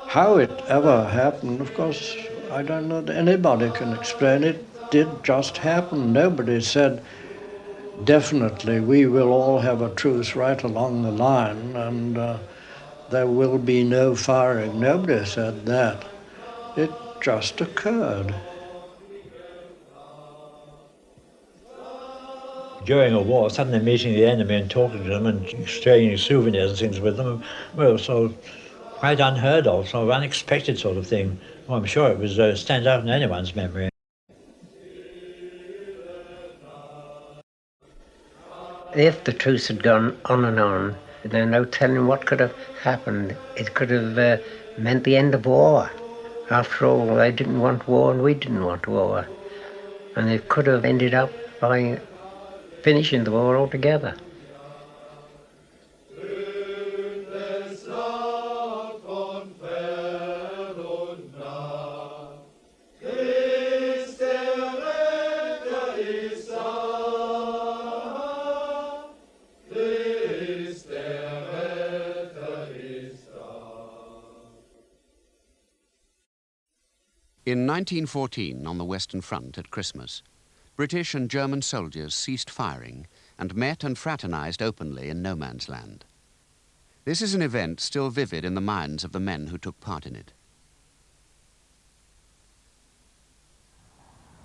How it ever happened, of course, I don't know that anybody can explain it. Did just happen. Nobody said, definitely, we will all have a truce right along the line and there will be no firing. Nobody said that. It just occurred. During a war, suddenly meeting the enemy and talking to them and exchanging souvenirs and things with them, well, so quite unheard of, sort of unexpected sort of thing. Well, I'm sure it was stands out in anyone's memory. If the truce had gone on, there's no telling what could have happened. It could have meant the end of war. After all, they didn't want war and we didn't want war. And it could have ended up by finishing the war altogether. In 1914, on the Western Front at Christmas, British and German soldiers ceased firing and met and fraternized openly in no man's land. This is an event still vivid in the minds of the men who took part in it.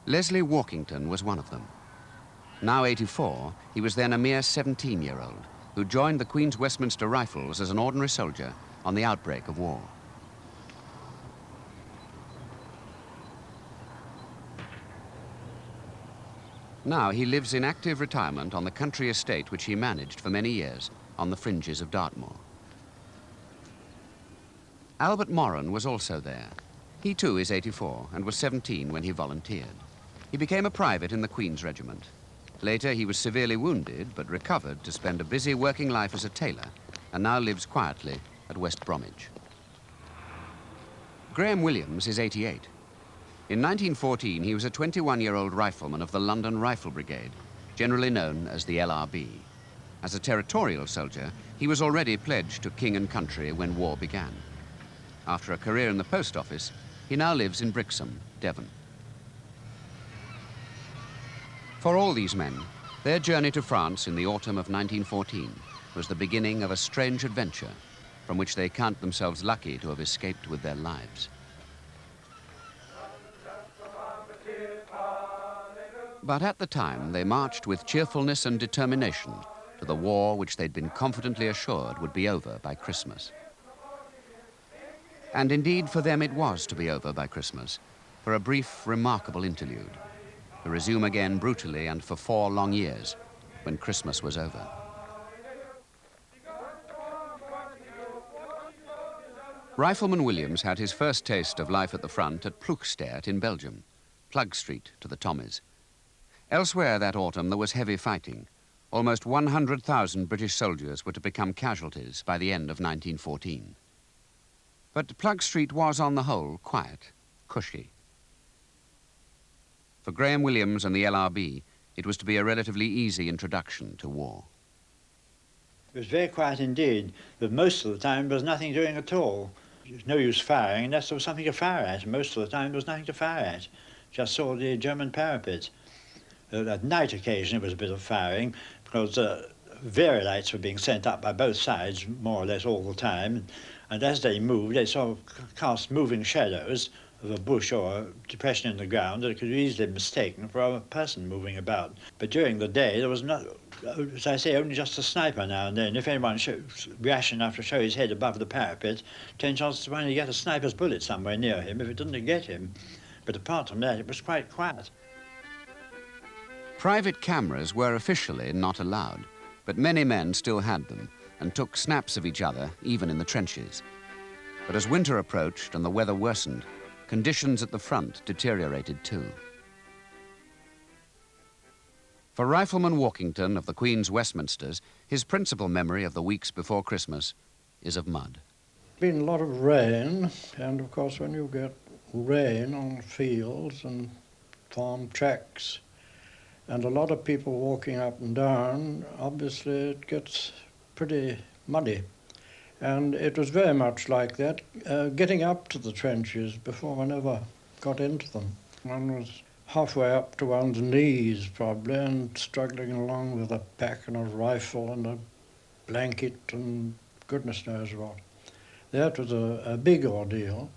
Leslie Walkington was one of them. Now 84, he was then a mere 17-year-old who joined the Queen's Westminster Rifles as an ordinary soldier on the outbreak of war. Now he lives in active retirement on the country estate which he managed for many years on the fringes of Dartmoor. Albert Moran was also there. He too is 84 and was 17 when he volunteered. He became a private in the Queen's Regiment. Later he was severely wounded but recovered to spend a busy working life as a tailor and now lives quietly at West Bromwich. Graham Williams is 88. In 1914, he was a 21-year-old rifleman of the London Rifle Brigade, generally known as the LRB. As a territorial soldier, he was already pledged to king and country when war began. After a career in the post office, he now lives in Brixham, Devon. For all these men, their journey to France in the autumn of 1914 was the beginning of a strange adventure from which they count themselves lucky to have escaped with their lives. But at the time, they marched with cheerfulness and determination to the war which they'd been confidently assured would be over by Christmas. And indeed, for them it was to be over by Christmas, for a brief, remarkable interlude, to resume again brutally and for 4 long years, when Christmas was over. Rifleman Williams had his first taste of life at the front at Ploegsteert in Belgium, Plug Street to the Tommies. Elsewhere that autumn there was heavy fighting. Almost 100,000 British soldiers were to become casualties by the end of 1914. But Plug Street was, on the whole, quiet, cushy. For Graham Williams and the LRB, it was to be a relatively easy introduction to war. It was very quiet indeed, but most of the time there was nothing doing at all. There was no use firing unless there was something to fire at. Most of the time there was nothing to fire at. Just saw the German parapet. At night occasionally there was a bit of firing because lights were being sent up by both sides more or less all the time. And as they moved, they sort of cast moving shadows of a bush or a depression in the ground that could be easily mistaken for a person moving about. But during the day there was not, as I say, only just a sniper now and then. If anyone rash enough to show his head above the parapet, 10 chances to 1 to get a sniper's bullet somewhere near him if it didn't get him. But apart from that, it was quite quiet. Private cameras were officially not allowed, but many men still had them and took snaps of each other, even in the trenches. But as winter approached and the weather worsened, conditions at the front deteriorated too. For Rifleman Walkington of the Queen's Westminsters, his principal memory of the weeks before Christmas is of mud. Been a lot of rain, and of course when you get rain on fields and farm tracks, and a lot of people walking up and down, obviously it gets pretty muddy. And it was very much like that, getting up to the trenches before one ever got into them. One was halfway up to one's knees probably and struggling along with a pack and a rifle and a blanket and goodness knows what. That was a big ordeal.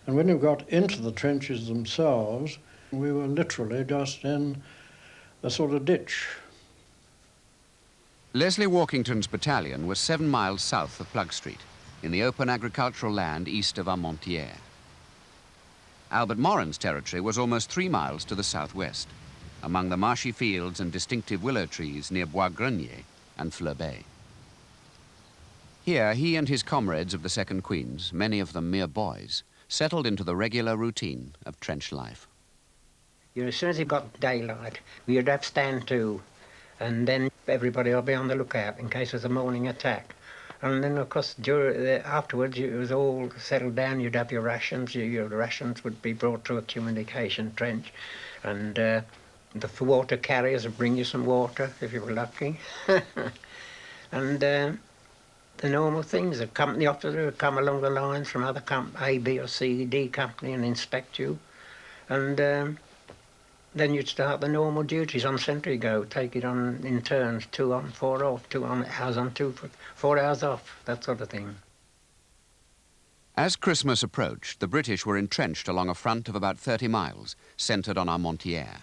And when you got into the trenches themselves, we were literally just in a sort of ditch. Leslie Walkington's battalion was 7 miles south of Plug Street, in the open agricultural land east of Armentières. Albert Morin's territory was almost 3 miles to the southwest, among the marshy fields and distinctive willow trees near Bois Grenier and Fleurbet. Here, he and his comrades of the 2nd Queens, many of them mere boys, settled into the regular routine of trench life. You know, as soon as it got daylight, we'd have stand to, and then everybody will be on the lookout in case there's a morning attack. And then, of course, afterwards, it was all settled down. You'd have your rations. Your rations would be brought to a communication trench, and the water carriers would bring you some water if you were lucky. And the normal things. A company officer would come along the lines from other A, B, or C, D company and inspect you, and then you'd start the normal duties on sentry go, take it on in turns, 2 on, 4 off, 2 on, hours on, 2, 4 hours off, that sort of thing. As Christmas approached, the British were entrenched along a front of about 30 miles, centred on Armentières.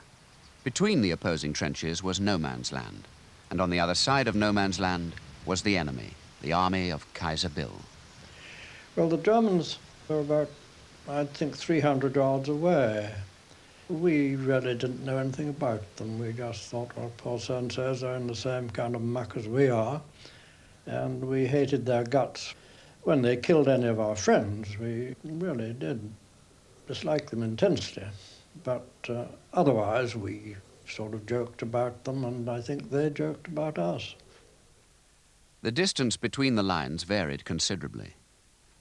Between the opposing trenches was no man's land, and on the other side of no man's land was the enemy, the army of Kaiser Bill. Well, the Germans were about, I think, 300 yards away. We really didn't know anything about them. We just thought, well, poor so-and-sos are in the same kind of muck as we are, and we hated their guts. When they killed any of our friends, we really did dislike them intensely. But otherwise, we sort of joked about them, and I think they joked about us. The distance between the lines varied considerably.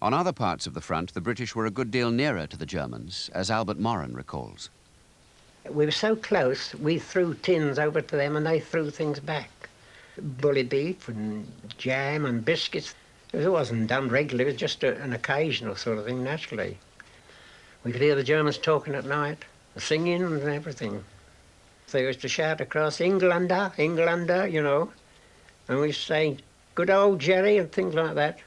On other parts of the front, the British were a good deal nearer to the Germans, as Albert Morin recalls. We were so close, we threw tins over to them and they threw things back. Bully beef and jam and biscuits. It wasn't done regularly, it was just an occasional sort of thing, naturally. We could hear the Germans talking at night, singing and everything. They used to shout across, Englander, Englander, you know. And we used to say, good old Jerry and things like that.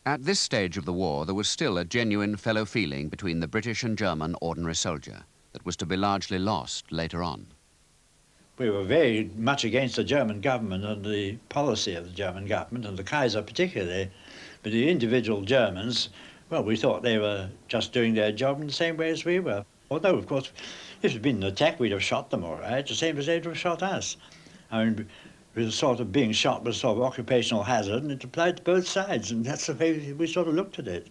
At this stage of the war, there was still a genuine fellow feeling between the British and German ordinary soldier that was to be largely lost later on. We were very much against the German government and the policy of the German government, and the Kaiser particularly. But the individual Germans, well, we thought they were just doing their job in the same way as we were. Although, of course, if it had been an attack, we'd have shot them all right, the same as they'd have shot us. I mean, it was sort of being shot was sort of occupational hazard, and it applied to both sides, and that's the way we sort of looked at it.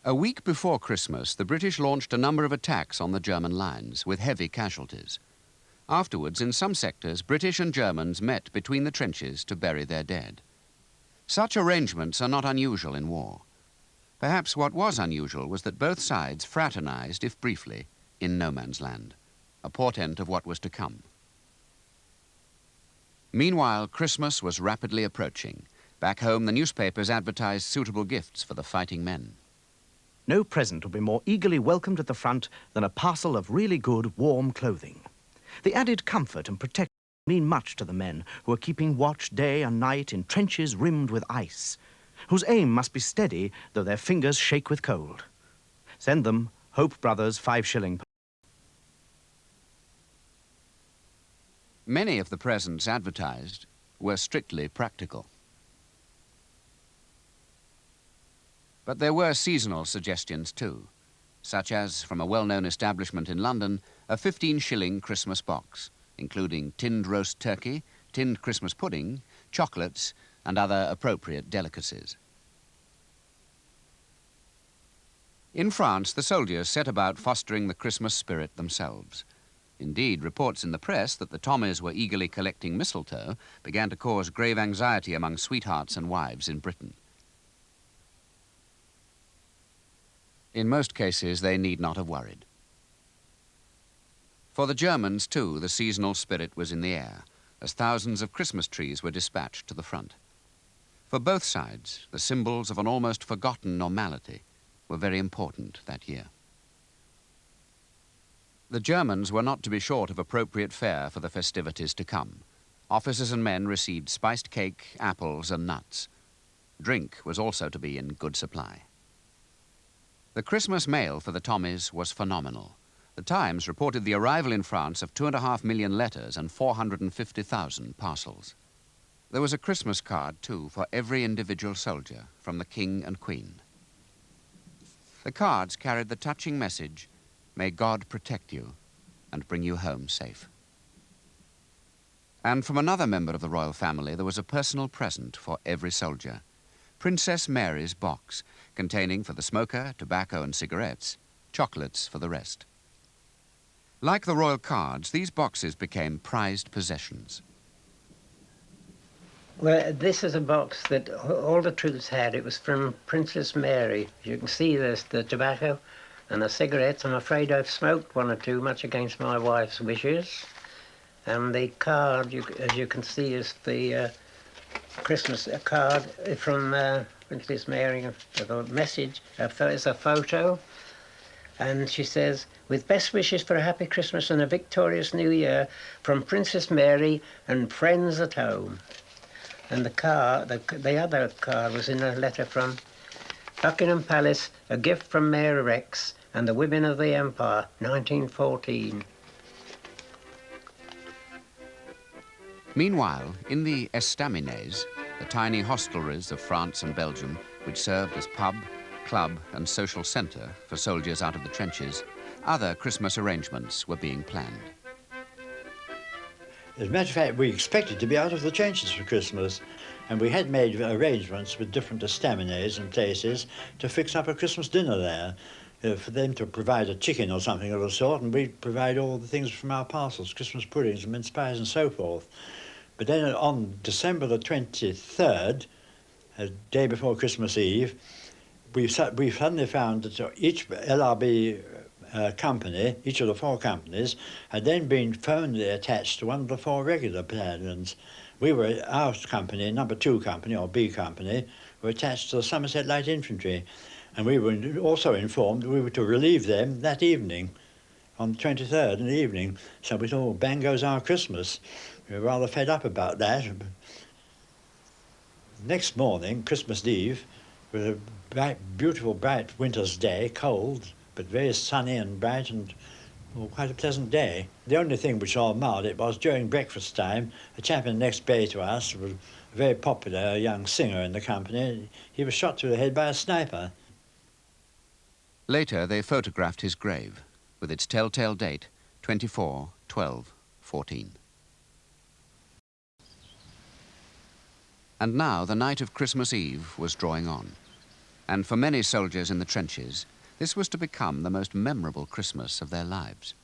A week before Christmas, the British launched a number of attacks on the German lines, with heavy casualties. Afterwards, in some sectors, British and Germans met between the trenches to bury their dead. Such arrangements are not unusual in war. Perhaps what was unusual was that both sides fraternized, if briefly, in no man's land, a portent of what was to come. Meanwhile, Christmas was rapidly approaching. Back home, the newspapers advertised suitable gifts for the fighting men. No present will be more eagerly welcomed at the front than a parcel of really good, warm clothing. The added comfort and protection mean much to the men who are keeping watch day and night in trenches rimmed with ice, whose aim must be steady, though their fingers shake with cold. Send them Hope Brothers 5 shilling. Many of the presents advertised were strictly practical. But there were seasonal suggestions too, such as, from a well-known establishment in London, a 15-shilling Christmas box, including tinned roast turkey, tinned Christmas pudding, chocolates, and other appropriate delicacies. In France, the soldiers set about fostering the Christmas spirit themselves. Indeed, reports in the press that the Tommies were eagerly collecting mistletoe began to cause grave anxiety among sweethearts and wives in Britain. In most cases, they need not have worried. For the Germans, too, the seasonal spirit was in the air, as thousands of Christmas trees were dispatched to the front. For both sides, the symbols of an almost forgotten normality were very important that year. The Germans were not to be short of appropriate fare for the festivities to come. Officers and men received spiced cake, apples and nuts. Drink was also to be in good supply. The Christmas mail for the Tommies was phenomenal. The Times reported the arrival in France of 2.5 million letters and 450,000 parcels. There was a Christmas card, too, for every individual soldier, from the King and Queen. The cards carried the touching message, "May God protect you and bring you home safe." And from another member of the royal family, there was a personal present for every soldier. Princess Mary's box, containing for the smoker, tobacco and cigarettes, chocolates for the rest. Like the royal cards, these boxes became prized possessions. Well, this is a box that all the troops had. It was from Princess Mary. You can see there's the tobacco and the cigarettes. I'm afraid I've smoked one or two, much against my wife's wishes. And the card, as you can see, is the Christmas card from Princess Mary. The message is a photo. And she says, "With best wishes for a happy Christmas and a victorious New Year from Princess Mary and friends at home." And the other card was in a letter from Buckingham Palace, a gift from Mayor Rex and the women of the Empire, 1914. Meanwhile, in the estaminets, the tiny hostelries of France and Belgium, which served as pub, club and social centre for soldiers out of the trenches, other Christmas arrangements were being planned. As a matter of fact, we expected to be out of the trenches for Christmas, and we had made arrangements with different estaminets and places to fix up a Christmas dinner there, for them to provide a chicken or something of the sort, and we'd provide all the things from our parcels, Christmas puddings and mince pies and so forth. But then on December the 23rd, a day before Christmas Eve, we suddenly found that each LRB company, each of the four companies, had then been firmly attached to one of the four regular battalions. Our company, number 2 company, or B company, were attached to the Somerset Light Infantry, and we were also informed that we were to relieve them that evening, on the 23rd in the evening. So we thought, oh, bang goes our Christmas. We were rather fed up about that. Next morning, Christmas Eve, was a bright, beautiful, bright winter's day, cold, but very sunny and bright and quite a pleasant day. The only thing which all marred it was during breakfast time, a chap in the next bay to us was a very popular young singer in the company. He was shot through the head by a sniper. Later, they photographed his grave, with its telltale date, 24/12/14. And now the night of Christmas Eve was drawing on. And for many soldiers in the trenches, this was to become the most memorable Christmas of their lives.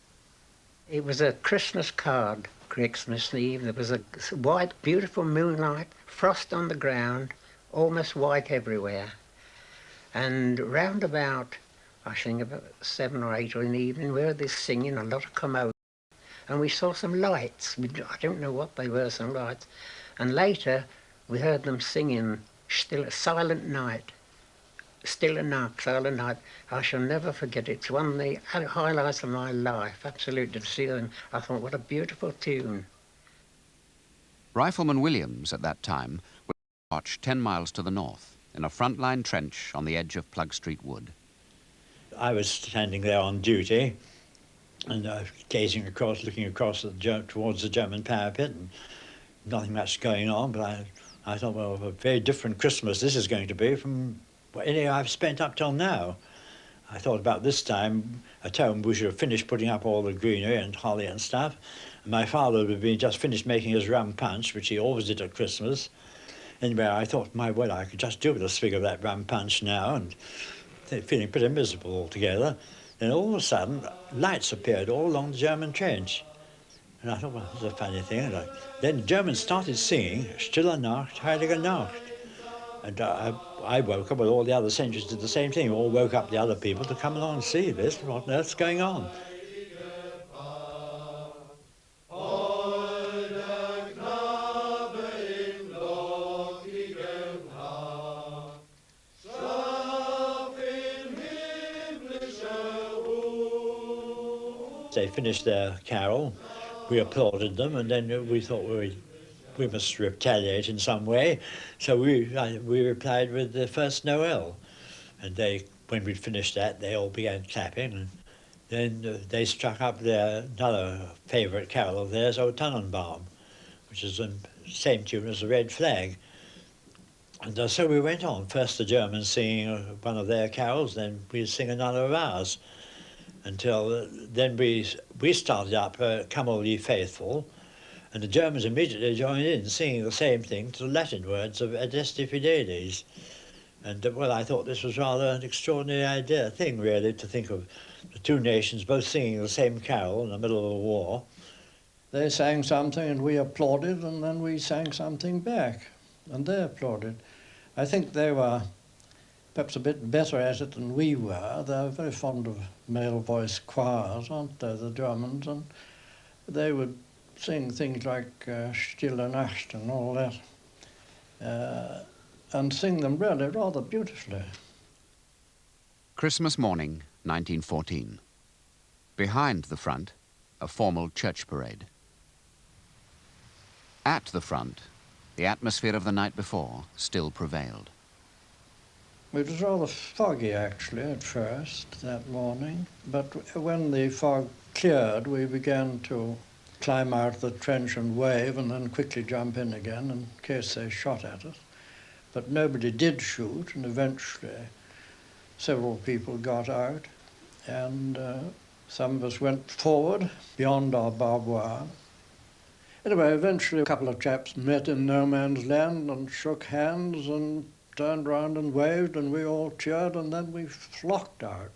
It was a Christmas card, Christmas Eve. There was a white, beautiful moonlight, frost on the ground, almost white everywhere. And round about, I think about 7 or 8 in the evening, we heard this singing, a lot of commotion. And we saw some lights. I don't know what they were, some lights. And later, we heard them singing, "Still a Silent Night." Still a Night, Silent Night. I shall never forget it. It's one of the highlights of my life, absolutely, to see them. I thought, what a beautiful tune. Rifleman Williams, at that time, was on watch 10 miles to the north, in a front-line trench on the edge of Plug Street Wood. I was standing there on duty and gazing across, looking across towards the German parapet, and nothing much going on, but I thought, well, a very different Christmas this is going to be from any I've spent up till now. I thought about this time at home we should have finished putting up all the greenery and holly and stuff. And my father would have been just finished making his rum punch, which he always did at Christmas. Anyway, I thought, my word, I could just do with a swig of that rum punch now, and feeling pretty miserable altogether. Then all of a sudden, lights appeared all along the German trench. And I thought, well, that's a funny thing. And then the Germans started singing, "Stille Nacht, Heilige Nacht." And I woke up, well, all the other sentries did the same thing. We all woke up the other people to come along and see this. What on earth's going on? they finished their carol, we applauded them, and then we thought we must retaliate in some way. So we replied with the First Noel, and when we'd finished that, they all began clapping, and then they struck up another favourite carol of theirs, O Tannenbaum, which is the same tune as the Red Flag. And so we went on, first the Germans singing one of their carols, then we'd sing another of ours, until then we started up Come All Ye Faithful, and the Germans immediately joined in, singing the same thing to the Latin words of Adeste Fideles. And well, I thought this was rather an extraordinary thing, really, to think of the two nations both singing the same carol in the middle of a war. They sang something and we applauded, and then we sang something back, and they applauded. I think they were perhaps a bit better at it than we were. They're very fond of male voice choirs, aren't they, the Germans? And they would sing things like Stille Nacht and all that, and sing them really rather beautifully. Christmas morning, 1914. Behind the front, a formal church parade. At the front, the atmosphere of the night before still prevailed. It was rather foggy, actually, at first that morning, but when the fog cleared, we began to climb out of the trench and wave, and then quickly jump in again in case they shot at us. But nobody did shoot, and eventually several people got out, and some of us went forward beyond our barbed wire. Anyway, eventually a couple of chaps met in no man's land and shook hands and turned round and waved, and we all cheered, and then we flocked out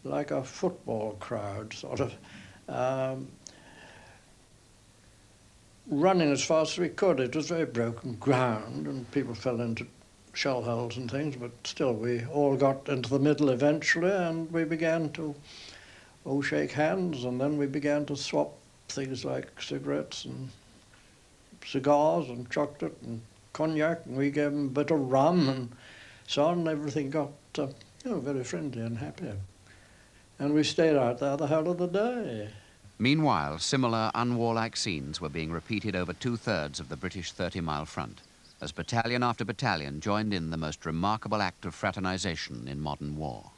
like a football crowd, sort of, running as fast as we could. It was very broken ground, and people fell into shell holes and things, but still we all got into the middle eventually, and we began to shake hands, and then we began to swap things like cigarettes and cigars and chocolate and cognac, and we gave them a bit of rum and so on, and everything got very friendly and happy. And we stayed out there the whole of the day. Meanwhile, similar unwarlike scenes were being repeated over 2/3 of the British 30-mile front, as battalion after battalion joined in the most remarkable act of fraternization in modern war.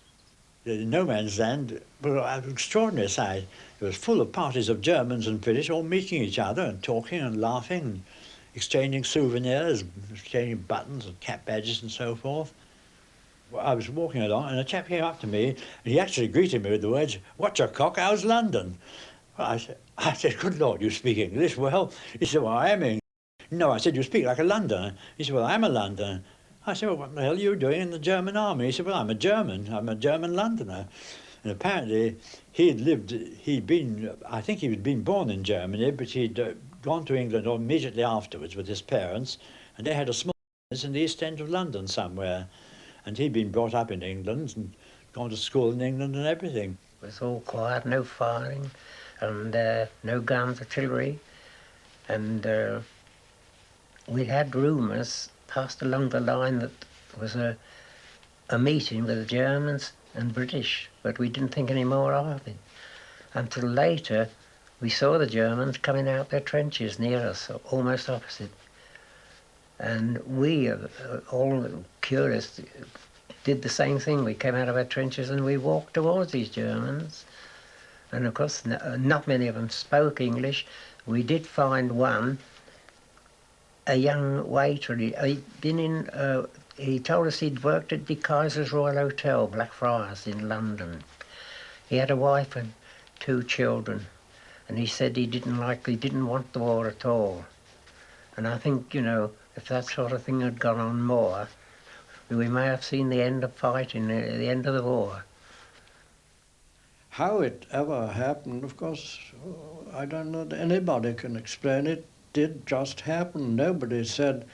The no man's land was an extraordinary sight. It was full of parties of Germans and British all meeting each other and talking and laughing and exchanging souvenirs, exchanging buttons and cap badges and so forth. Well, I was walking along and a chap came up to me and he actually greeted me with the words, "What's your cock, how's London?" Well, I said, "Good Lord, you speak English well." He said, "Well, I am English." "No," I said, "you speak like a Londoner." He said, "Well, I'm a Londoner." I said, "Well, what the hell are you doing in the German army?" He said, "Well, I'm a German Londoner." And apparently I think he'd been born in Germany, but he'd gone to England immediately afterwards with his parents, and they had a small business in the East End of London somewhere. And he'd been brought up in England and gone to school in England and everything. It was all quiet, no firing, and no guns, artillery, and we had rumours passed along the line that there was a meeting with the Germans and British, but we didn't think any more of it. Until later, we saw the Germans coming out their trenches near us, almost opposite. And we, all curious, did the same thing. We came out of our trenches and we walked towards these Germans. And of course, not many of them spoke English. We did find one, a young waiter. He told us he'd worked at De Kaiser's Royal Hotel, Blackfriars in London. He had a wife and 2 children, and he said he didn't want the war at all. And I think, if that sort of thing had gone on more, we may have seen the end of fighting, the end of the war. How it ever happened, of course, I don't know that anybody can explain it. It did just happen. Nobody said,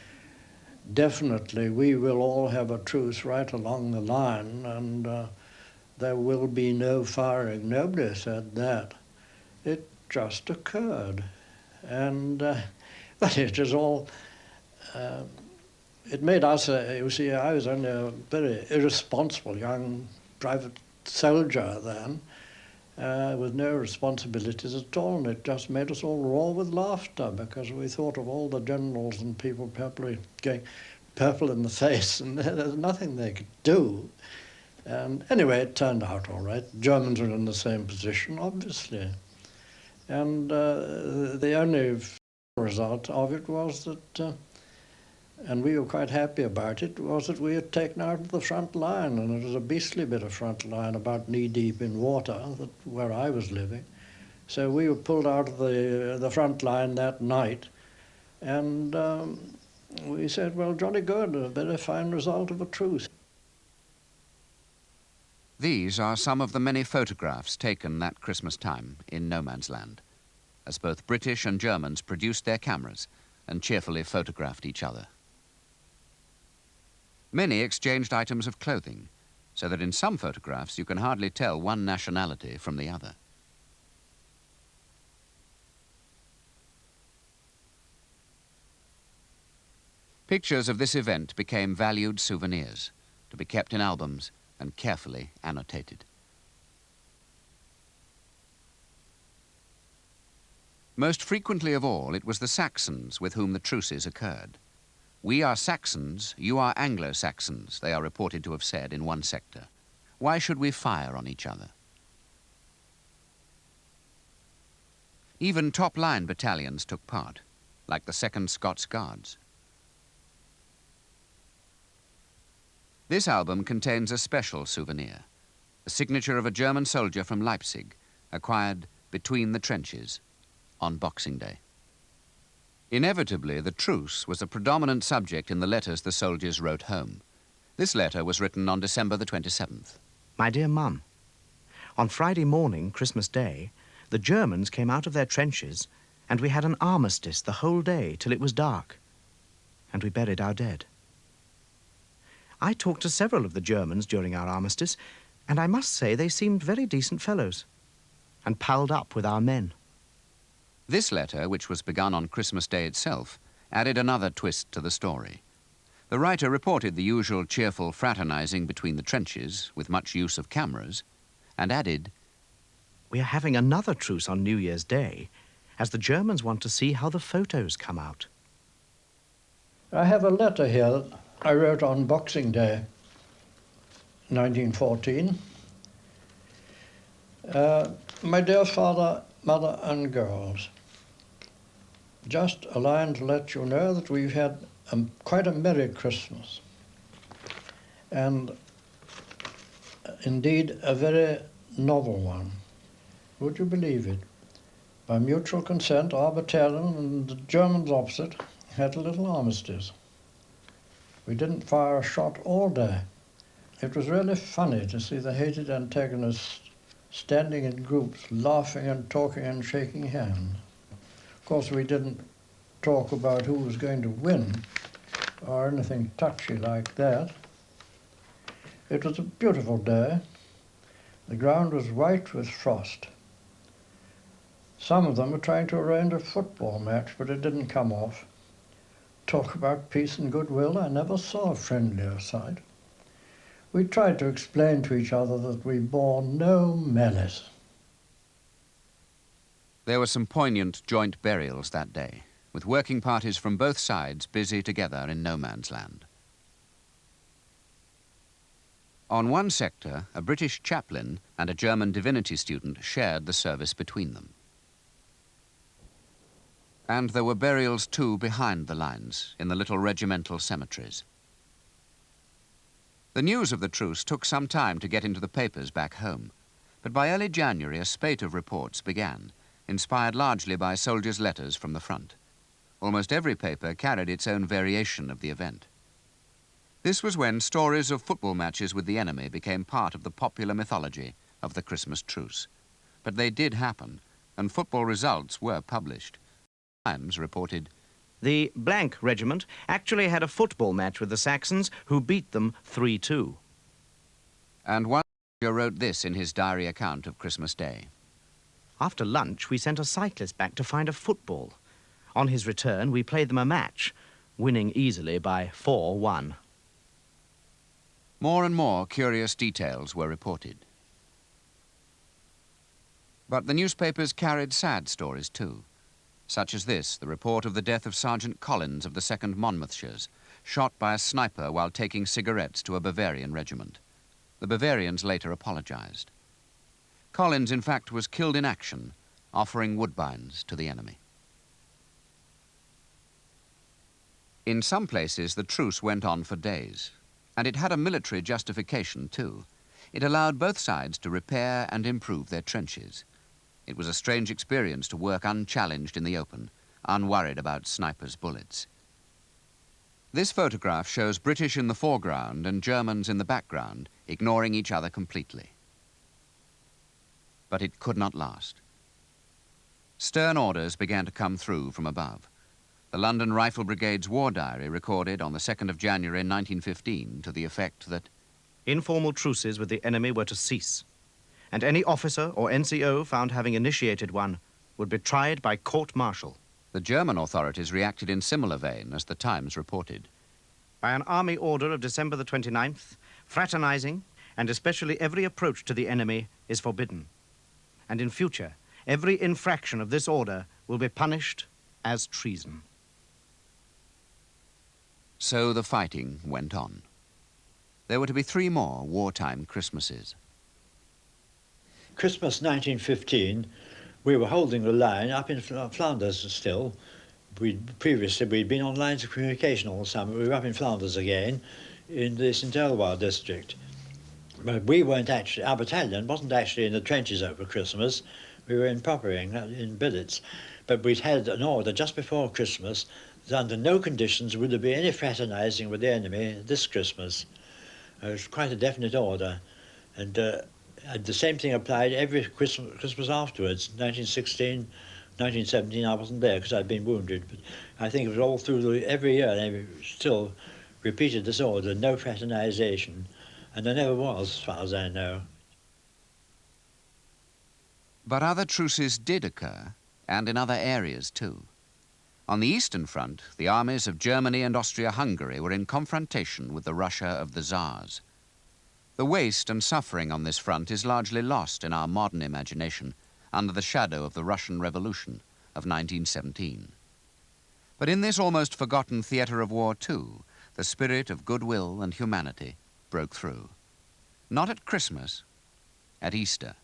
definitely, we will all have a truce right along the line and there will be no firing. Nobody said that. It just occurred. And but it was all, it made us, you see, I was only a very irresponsible young private soldier then, with no responsibilities at all, and it just made us all roar with laughter because we thought of all the generals and people probably going purple in the face, and there's nothing they could do. And anyway, it turned out all right. The Germans were in the same position, obviously. And the only result of it was that, and we were quite happy about it, was that we had taken out the front line, and it was a beastly bit of front line about knee-deep in water, where I was living. So we were pulled out of the front line that night, and we said, well, jolly good, a very fine result of a truce. These are some of the many photographs taken that Christmas time in no man's land, as both British and Germans produced their cameras and cheerfully photographed each other. Many exchanged items of clothing, so that in some photographs you can hardly tell one nationality from the other. Pictures of this event became valued souvenirs, to be kept in albums and carefully annotated. Most frequently of all, it was the Saxons with whom the truces occurred. "We are Saxons, you are Anglo-Saxons," they are reported to have said in one sector. "Why should we fire on each other?" Even top-line battalions took part, like the 2nd Scots Guards. This album contains a special souvenir, a signature of a German soldier from Leipzig, acquired between the trenches on Boxing Day. Inevitably, the truce was a predominant subject in the letters the soldiers wrote home. This letter was written on December the 27th. My dear Mum, on Friday morning, Christmas Day, the Germans came out of their trenches and we had an armistice the whole day till it was dark, and we buried our dead. I talked to several of the Germans during our armistice, and I must say they seemed very decent fellows and palled up with our men. This letter, which was begun on Christmas Day itself, added another twist to the story. The writer reported the usual cheerful fraternizing between the trenches, with much use of cameras, and added, "We are having another truce on New Year's Day, as the Germans want to see how the photos come out." I have a letter here that I wrote on Boxing Day, 1914. My dear father, mother and girls, just a line to let you know that we've had quite a merry Christmas, and indeed a very novel one. Would you believe it? By mutual consent, our battalion and the Germans opposite had a little armistice. We didn't fire a shot all day. It was really funny to see the hated antagonists standing in groups, laughing and talking and shaking hands. Of course, we didn't talk about who was going to win or anything touchy like that. It was a beautiful day. The ground was white with frost. Some of them were trying to arrange a football match, but it didn't come off. Talk about peace and goodwill, I never saw a friendlier sight. We tried to explain to each other that we bore no malice. There were some poignant joint burials that day, with working parties from both sides busy together in no man's land. On one sector, a British chaplain and a German divinity student shared the service between them. And there were burials too behind the lines, in the little regimental cemeteries. The news of the truce took some time to get into the papers back home, but by early January a spate of reports began, inspired largely by soldiers' letters from the front. Almost every paper carried its own variation of the event. This was when stories of football matches with the enemy became part of the popular mythology of the Christmas truce. But they did happen, and football results were published. Times reported, The blank regiment actually had a football match with the Saxons, who beat them 3-2. and one soldier wrote this in his diary account of Christmas Day. After lunch, we sent a cyclist back to find a football. On his return, we played them a match, winning easily by 4-1. More and more curious details were reported. But the newspapers carried sad stories too, such as this, the report of the death of Sergeant Collins of the 2nd Monmouthshires, shot by a sniper while taking cigarettes to a Bavarian regiment. The Bavarians later apologized. Collins, in fact, was killed in action, offering woodbines to the enemy. In some places, the truce went on for days, and it had a military justification too. It allowed both sides to repair and improve their trenches. It was a strange experience to work unchallenged in the open, unworried about snipers' bullets. This photograph shows British in the foreground and Germans in the background, ignoring each other completely. But it could not last. Stern orders began to come through from above. The London Rifle Brigade's war diary recorded on the 2nd of January 1915 to the effect that informal truces with the enemy were to cease, and any officer or NCO found having initiated one would be tried by court-martial. the German authorities reacted in similar vein, as the Times reported. By an army order of December the 29th, fraternizing, and especially every approach to the enemy, is forbidden. And in future, every infraction of this order will be punished as treason. So the fighting went on. There were to be 3 more wartime Christmases. Christmas 1915, we were holding the line up in Flanders still. Previously we'd been on lines of communication all the summer. We were up in Flanders again in the St. Eloi district. But we weren't actually, our battalion wasn't actually in the trenches over Christmas. We were in Poppering, in billets. But we'd had an order just before Christmas that under no conditions would there be any fraternizing with the enemy this Christmas. It was quite a definite order. And the same thing applied every Christmas afterwards. 1916, 1917, I wasn't there because I'd been wounded. But I think it was all through every year they still repeated this order, no fraternization. And there never was, as far as I know. But other truces did occur, and in other areas too. On the Eastern Front, the armies of Germany and Austria-Hungary were in confrontation with the Russia of the Tsars. The waste and suffering on this front is largely lost in our modern imagination under the shadow of the Russian Revolution of 1917. But in this almost forgotten theatre of war too, the spirit of goodwill and humanity broke through. Not at Christmas, at Easter.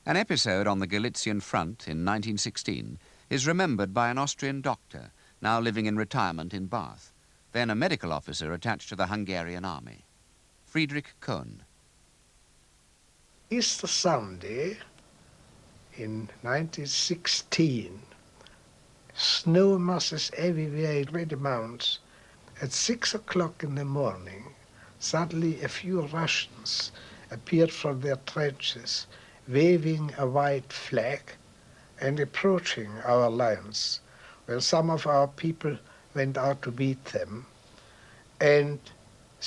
An episode on the Galician front in 1916 is remembered by an Austrian doctor now living in retirement in Bath, then a medical officer attached to the Hungarian army, Friedrich Kohn. Easter Sunday in 1916, snow masses everywhere in great amounts. At 6 o'clock in the morning, suddenly a few Russians appeared from their trenches, waving a white flag and approaching our lines. Well, some of our people went out to meet them, and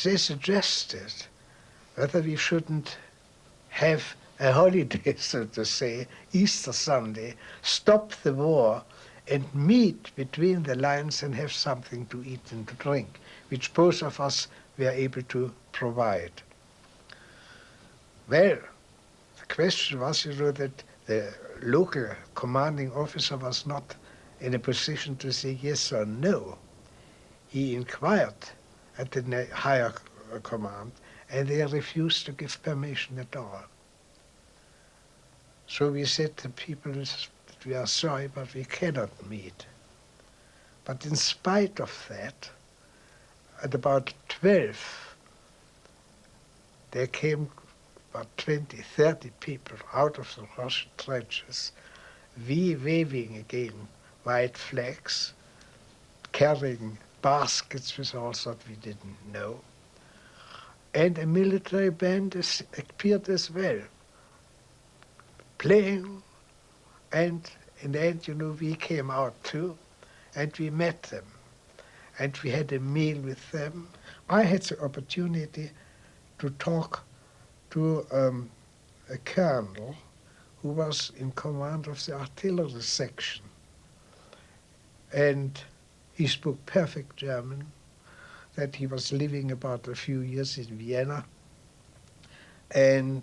they suggested whether we shouldn't have a holiday, so to say, Easter Sunday, stop the war and meet between the lines and have something to eat and to drink, which both of us were able to provide. Well, the question was, that the local commanding officer was not in a position to say yes or no. He inquired at the higher command, and they refused to give permission at all. So we said to the people, we are sorry, but we cannot meet. But in spite of that, at about 12, there came about 20, 30 people out of the Russian trenches, we waving again white flags, carrying baskets with all that we didn't know. And a military band appeared as well, playing, and in the end, we came out too, and we met them, and we had a meal with them. I had the opportunity to talk to a colonel who was in command of the artillery section, and he spoke perfect German, that he was living about a few years in Vienna, and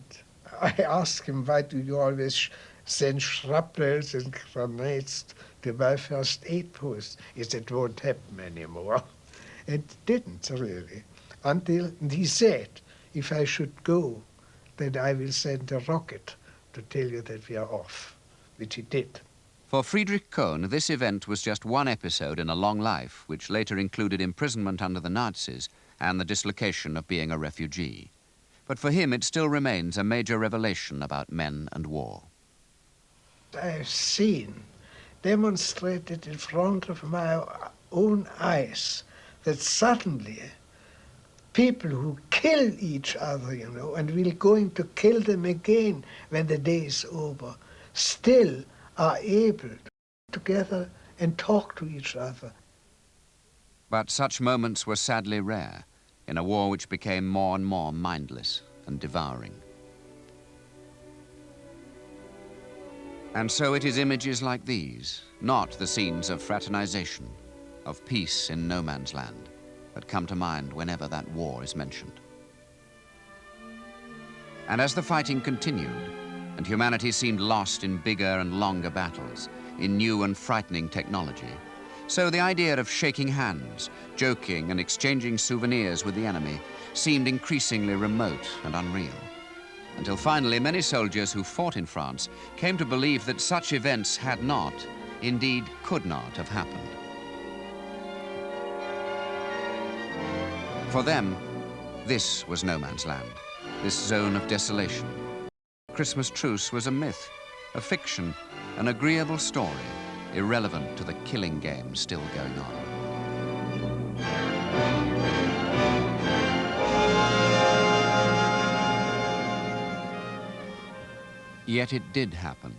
I asked him, why do you always send shrapnels and grenades to my first aid post? He said, it won't happen anymore. It didn't, really, until he said, if I should go, then I will send a rocket to tell you that we are off, which he did. For Friedrich Kohn, this event was just one episode in a long life, which later included imprisonment under the Nazis and the dislocation of being a refugee. But for him, it still remains a major revelation about men and war. I've seen demonstrated in front of my own eyes that suddenly people who kill each other, you know, and will going to kill them again when the day is over, still are able to get together and talk to each other. But such moments were sadly rare in a war which became more and more mindless and devouring. And so it is images like these, not the scenes of fraternization, of peace in no man's land, that come to mind whenever that war is mentioned. And as the fighting continued, and humanity seemed lost in bigger and longer battles, in new and frightening technology, so the idea of shaking hands, joking and exchanging souvenirs with the enemy seemed increasingly remote and unreal, until finally many soldiers who fought in France came to believe that such events had not, indeed could not have happened. For them, this was no man's land, this zone of desolation. Christmas Truce was a myth, a fiction, an agreeable story, irrelevant to the killing game still going on. Yet it did happen.